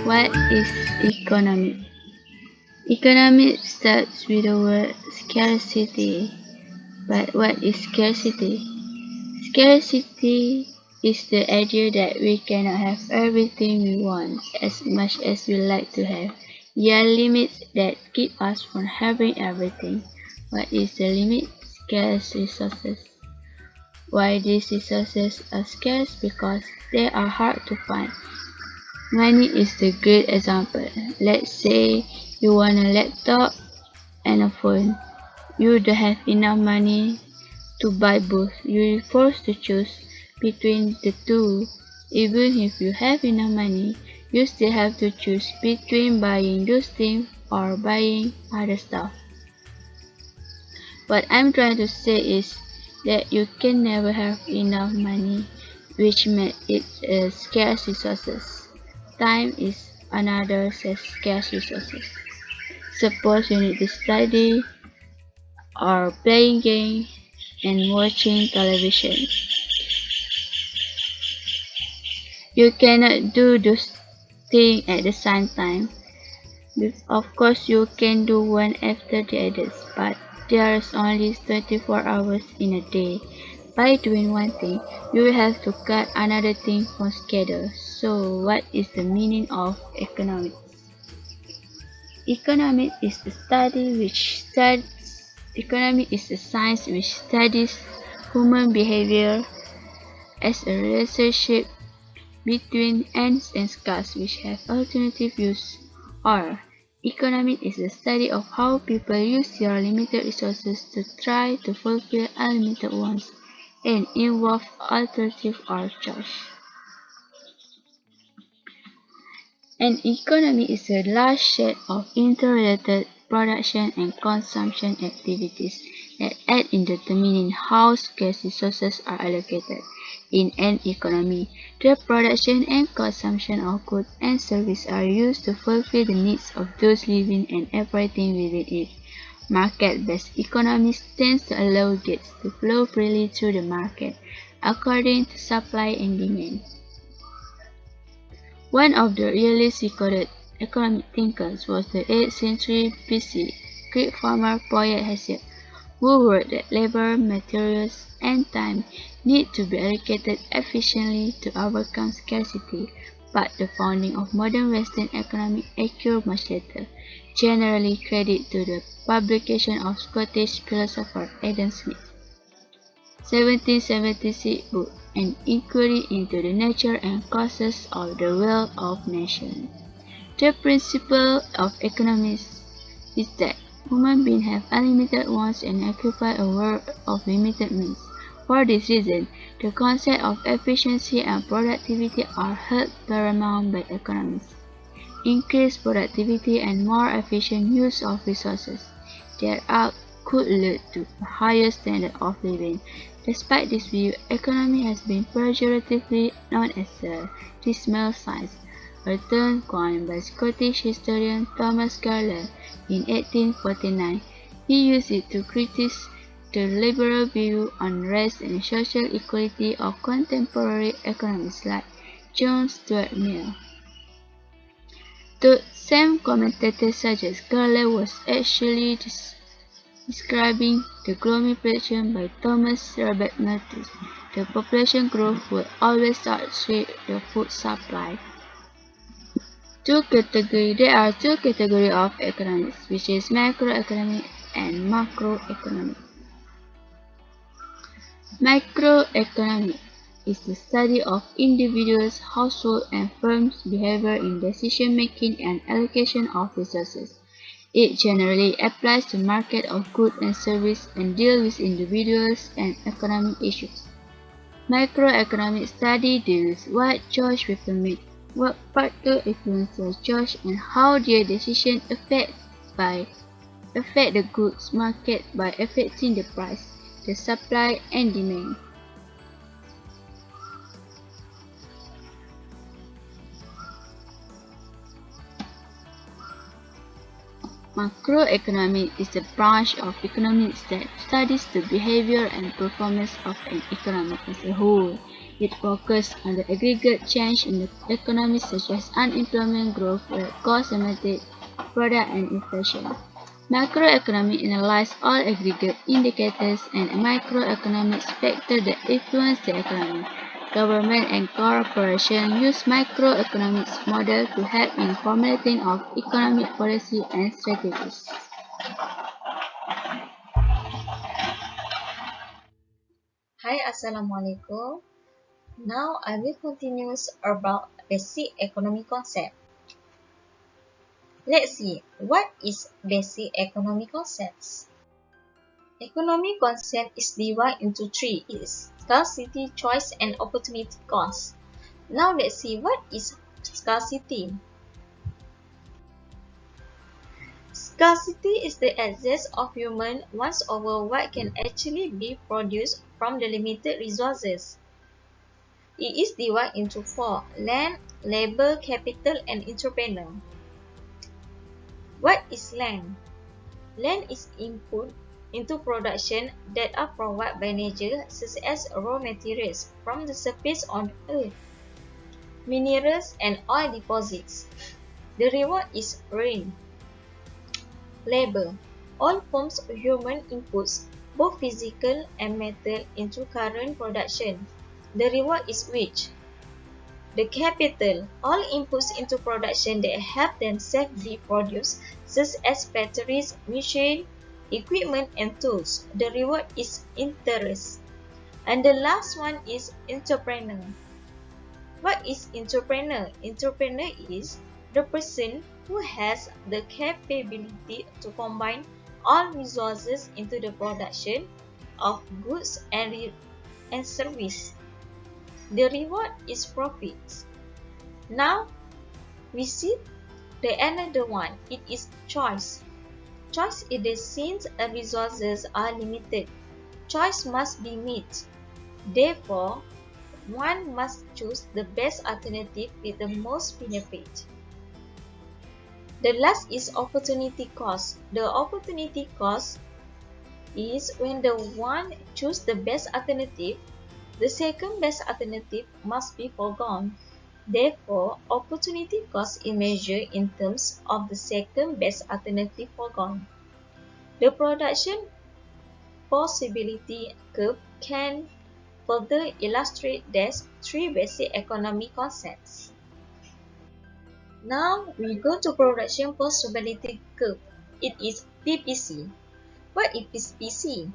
What is economy? Economy starts with the word scarcity. But what is scarcity? Scarcity is the idea that we cannot have everything we want as much as we like to have. There are limits that keep us from having everything. What is the limit? Scarce resources. Why these resources are scarce? Because they are hard to find. Money is the great example. Let's say you want a laptop and a phone. You don't have enough money to buy both. You are forced to choose between the two. Even if you have enough money, you still have to choose between buying those things or buying other stuff. What I'm trying to say is that you can never have enough money, which makes it a scarce resources. Time is another scarce resources. Suppose you need to study or playing games and watching television. You cannot do those things at the same time. Of course, you can do one after the others, but there's only 24 hours in a day. By doing one thing, you will have to cut another thing from schedule. So, what is the meaning of economics? Economics is the study which studies. Economics is the science which studies human behavior as a relationship between ends and scars which have alternative use, or economics is the study of how people use their limited resources to try to fulfill unlimited ones and involve alternative or choice. An economy is a large set of interrelated production and consumption activities that aid in determining how scarce resources are allocated. In an economy, the production and consumption of goods and services are used to fulfill the needs of those living and operating within it. Market-based economies tend to allow goods to flow freely through the market according to supply and demand. One of the earliest recorded economic thinkers was the 8th century BC Greek farmer poet Hesiod, who wrote that labor, materials, and time need to be allocated efficiently to overcome scarcity, but the founding of modern Western economy occurred much later, generally credited to the publication of Scottish philosopher Adam Smith's 1776 book, An Inquiry into the Nature and Causes of the Wealth of Nations. The principle of economics is that human beings have unlimited wants and occupy a world of limited means. For this reason, the concept of efficiency and productivity are held paramount by economists. Increased productivity and more efficient use of resources thereof could lead to a higher standard of living. Despite this view, economy has been pejoratively known as a dismal science, a term coined by Scottish historian Thomas Carlyle in 1849. He used it to criticize the liberal view on race and social equality of contemporary economists like John Stuart Mill. The same commentator suggests Carlyle was actually describing the gloomy prediction by Thomas Herbert Malthus. The population growth will always outstrip the food supply. There are two categories of economics, which is macroeconomic and macroeconomic. Macroeconomic is the study of individuals, households, and firms' behavior in decision-making and allocation of resources. It generally applies to market of goods and services and deals with individuals and economic issues. Macroeconomic study deals with what choice people make, what factors influence their choice, and how their decisions affect the goods market by affecting the price, the supply, and demand. Macroeconomics is a branch of economics that studies the behavior and performance of an economy as a whole. It focuses on the aggregate change in the economy such as unemployment, growth rate, cost thematic, product and inflation. Macroeconomics analyzes all aggregate indicators and microeconomics factors that influence the economy. Government and corporations use microeconomics model to help in formulating of economic policy and strategies. Hi, Assalamualaikum. Now I will continue about basic economy concept. Let's see, what is basic economy concepts? Economy concept is divided into three: is scarcity, choice, and opportunity cost. Now let's see what is scarcity. Scarcity is the excess of human wants over what can actually be produced from the limited resources. It is divided into four: land, labor, capital, and entrepreneur. What is land? Land is input into production that are provided by nature, such as raw materials from the surface on earth, minerals, and oil deposits. The reward is rain. Labor. All forms of human inputs, both physical and mental, into current production. The reward is wage. The capital. All inputs into production that have themselves be produced, such as batteries, machine, equipment, and tools. The reward is interest. And the last one is entrepreneur. What is entrepreneur? Entrepreneur is the person who has the capability to combine all resources into the production of goods and service. The reward is profits. Now we see the another one. It is choice. Choice is the since resources are limited. Choice must be made. Therefore, one must choose the best alternative with the most benefit. The last is opportunity cost. The opportunity cost is when the one choose the best alternative, the second best alternative must be foregone. Therefore, opportunity cost is measured in terms of the second best alternative foregone. The production possibility curve can further illustrate these three basic economic concepts. Now we go to production possibility curve. It is PPC. What is PPC?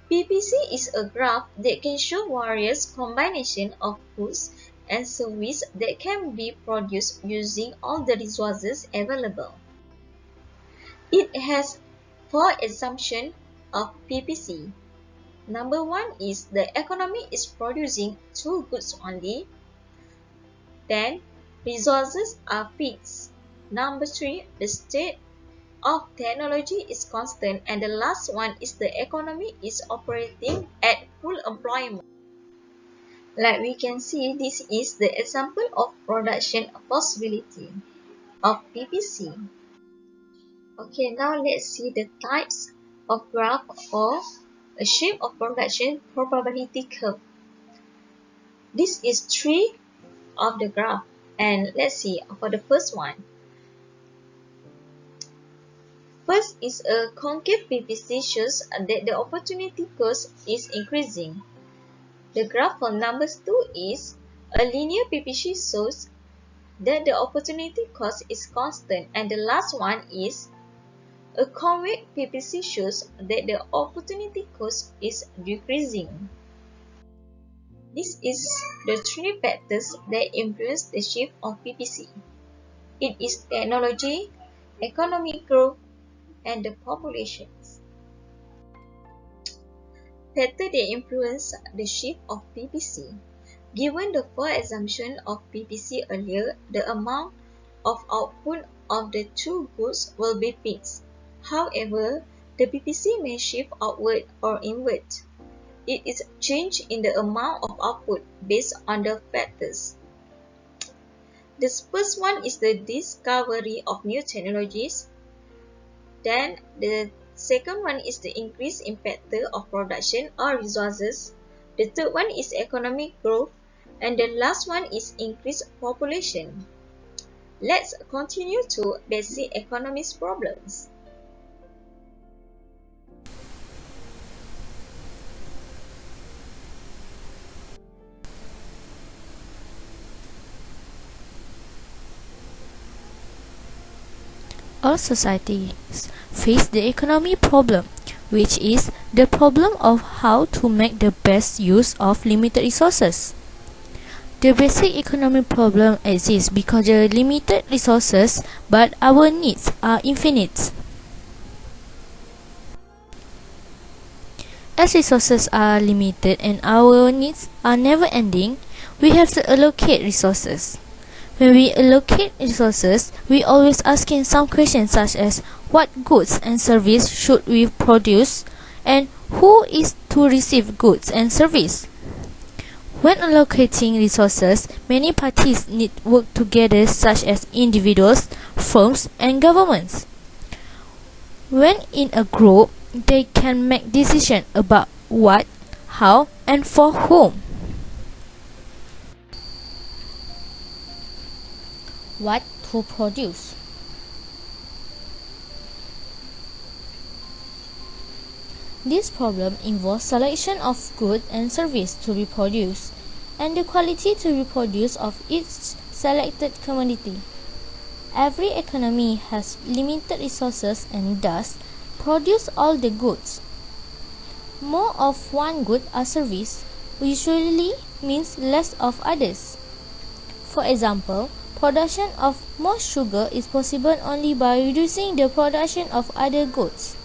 PPC is a graph that can show various combinations of goods and services that can be produced using all the resources available. It has four assumptions of PPC. Number one is the economy is producing two goods only. Then, resources are fixed. Number three, the state of technology is constant. And the last one is the economy is operating at full employment. Like we can see, this is the example of production possibility of PPC. Okay, now let's see the types of graph or a shape of production probability curve. This is three of the graph, and let's see for the first one. First is a concave PPC shows that the opportunity cost is increasing. The graph for number 2 is a linear PPC shows that the opportunity cost is constant, and the last one is a convex PPC shows that the opportunity cost is decreasing. This is the three factors that influence the shift of PPC. It is technology, economic growth, and the populations. Factors that influence the shift of PPC. Given the four assumptions of PPC earlier, the amount of output of the two goods will be fixed. However, the PPC may shift outward or inward. It is change in the amount of output based on the factors. The first one is the discovery of new technologies. Then the second one is the increase in factor of production or resources. The third one is economic growth. And the last one is increased population. Let's continue to basic economics problems. All societies face the economy problem, which is the problem of how to make the best use of limited resources. The basic economic problem exists because there are limited resources, but our needs are infinite. As resources are limited and our needs are never ending, we have to allocate resources. When we allocate resources, we always asking some questions such as what goods and service should we produce and who is to receive goods and service. When allocating resources, many parties need work together such as individuals, firms and governments. When in a group, they can make decisions about what, how and for whom. What to produce. This problem involves selection of goods and service to be produced and the quality to be produced of each selected commodity. Every economy has limited resources and thus produce all the goods. More of one good or service usually means less of others. For example, production of more sugar is possible only by reducing the production of other goods.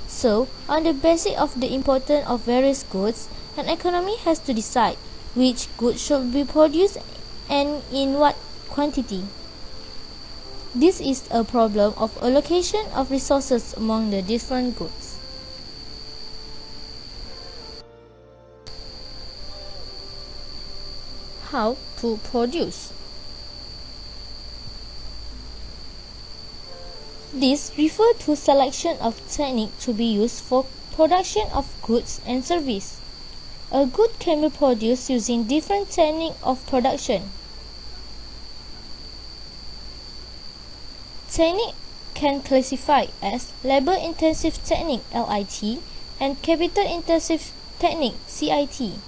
So, on the basis of the importance of various goods, an economy has to decide which goods should be produced and in what quantity. This is a problem of allocation of resources among the different goods. How to produce. This refers to selection of technique to be used for production of goods and service. A good can be produced using different techniques of production. Technique can classify as labor-intensive technique (LIT) and capital-intensive technique (CIT).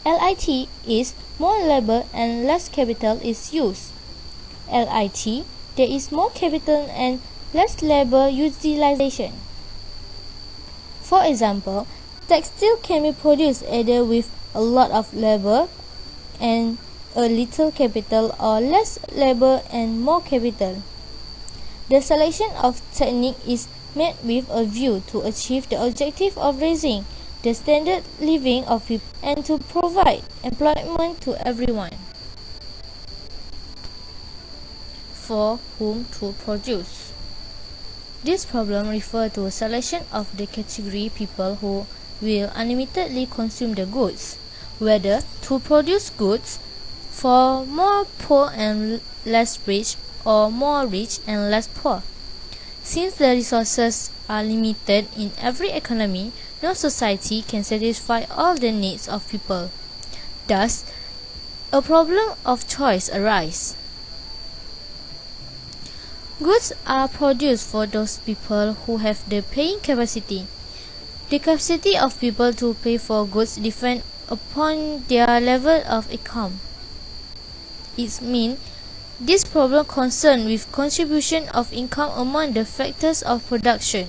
LIT is more labor and less capital is used. LIT, there is more capital and less labor utilization. For example, textile can be produced either with a lot of labor and a little capital or less labor and more capital. The selection of technique is made with a view to achieve the objective of raising the standard living of people and to provide employment to everyone. For whom to produce. This problem refers to a selection of the category people who will unlimitedly consume the goods, whether to produce goods for more poor and less rich or more rich and less poor. Since the resources are limited in every economy, no society can satisfy all the needs of people. Thus, a problem of choice arises. Goods are produced for those people who have the paying capacity. The capacity of people to pay for goods depends upon their level of income. It means this problem concerns with contribution of income among the factors of production.